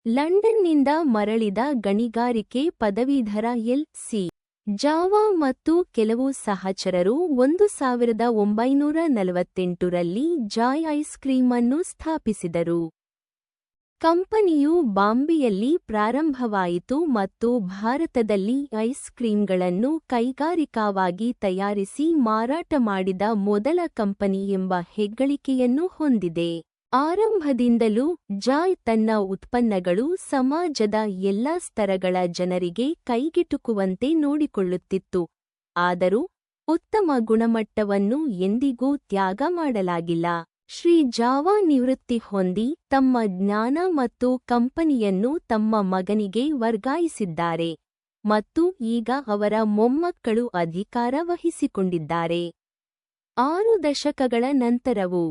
ಲಂಡನ್ನಿಂದ ಮರಳಿದ ಗಣಿಗಾರಿಕೆ ಪದವೀಧರ ಎಲ್.ಸಿ. ಜಾವಾ ಮತ್ತು ಕೆಲವು ಸಹಚರರು 1948 ರಲ್ಲಿ ಜಾಯ್ ಐಸ್ ಕ್ರೀಮ್ ಅನ್ನು ಸ್ಥಾಪಿಸಿದರು. ಕಂಪನಿಯು ಬಾಂಬೆಯಲ್ಲಿ ಪ್ರಾರಂಭವಾಯಿತು ಮತ್ತು ಭಾರತದಲ್ಲಿ ಐಸ್ ಕ್ರೀಂಗಳನ್ನು ಕೈಗಾರಿಕಾವಾಗಿ ತಯಾರಿಸಿ ಮಾರಾಟ ಮಾಡಿದ ಮೊದಲ ಕಂಪನಿ ಎಂಬ ಹೆಗ್ಗಳಿಕೆಯನ್ನು ಹೊಂದಿದೆ. ಆರಂಭದಿಂದಲೂ ಜಾಯ್ ತನ್ನ ಉತ್ಪನ್ನಗಳು ಸಮಾಜದ ಎಲ್ಲಾ ಸ್ತರಗಳ ಜನರಿಗೆ ಕೈಗೆಟುಕುವಂತೆ ನೋಡಿಕೊಳ್ಳುತ್ತಿತ್ತು, ಆದರೂ ಉತ್ತಮ ಗುಣಮಟ್ಟವನ್ನು ಎಂದಿಗೂ ತ್ಯಾಗ ಮಾಡಲಾಗಿಲ್ಲ. ಶ್ರೀ ಜಾವಾ ನಿವೃತ್ತಿ ಹೊಂದಿ ತಮ್ಮ ಜ್ಞಾನ ಮತ್ತು ಕಂಪನಿಯನ್ನು ತಮ್ಮ ಮಗನಿಗೆ ವರ್ಗಾಯಿಸಿದ್ದಾರೆ ಮತ್ತು ಈಗ ಅವರ ಮೊಮ್ಮಕ್ಕಳು ಅಧಿಕಾರ ವಹಿಸಿಕೊಂಡಿದ್ದಾರೆ. 6 ದಶಕಗಳ ನಂತರವೂ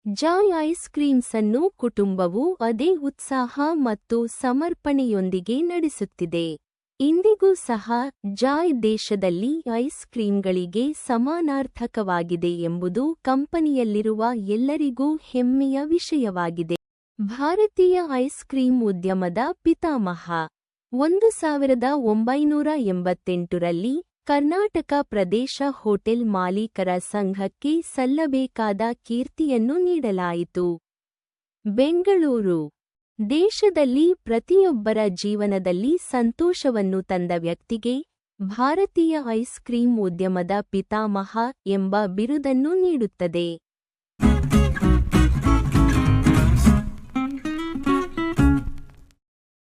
ಜಾಯ್ ಐಸ್ ಕ್ರೀಮ್ಸ್ ಅನ್ನು ಕುಟುಂಬವು ಅದೇ ಉತ್ಸಾಹ ಮತ್ತು ಸಮರ್ಪಣೆಯೊಂದಿಗೆ ನಡೆಸುತ್ತಿದೆ. ಇಂದಿಗೂ ಸಹ ಜಾಯ್ ದೇಶದಲ್ಲಿ ಐಸ್ ಕ್ರೀಂಗಳಿಗೆ ಸಮಾನಾರ್ಥಕವಾಗಿದೆ ಎಂಬುದು ಕಂಪನಿಯಲ್ಲಿರುವ ಎಲ್ಲರಿಗೂ ಹೆಮ್ಮೆಯ ವಿಷಯವಾಗಿದೆ. ಭಾರತೀಯ ಐಸ್ ಕ್ರೀಮ್ ಉದ್ಯಮದ ಪಿತಾಮಹ. 1988 ರಲ್ಲಿ ಕರ್ನಾಟಕ ಪ್ರದೇಶ ಹೋಟೆಲ್ ಮಾಲೀಕರ ಸಂಘಕ್ಕೆ ಸಲ್ಲಬೇಕಾದ ಕೀರ್ತಿಯನ್ನು ನೀಡಲಾಯಿತು. ಬೆಂಗಳೂರು. ದೇಶದಲ್ಲಿ ಪ್ರತಿಯೊಬ್ಬರ ಜೀವನದಲ್ಲಿ ಸಂತೋಷವನ್ನು ತಂದ ವ್ಯಕ್ತಿಗೆ ಭಾರತೀಯ ಐಸ್ ಕ್ರೀಮ್ ಉದ್ಯಮದ ಪಿತಾಮಹ ಎಂಬ ಬಿರುದನ್ನು ನೀಡುತ್ತದೆ.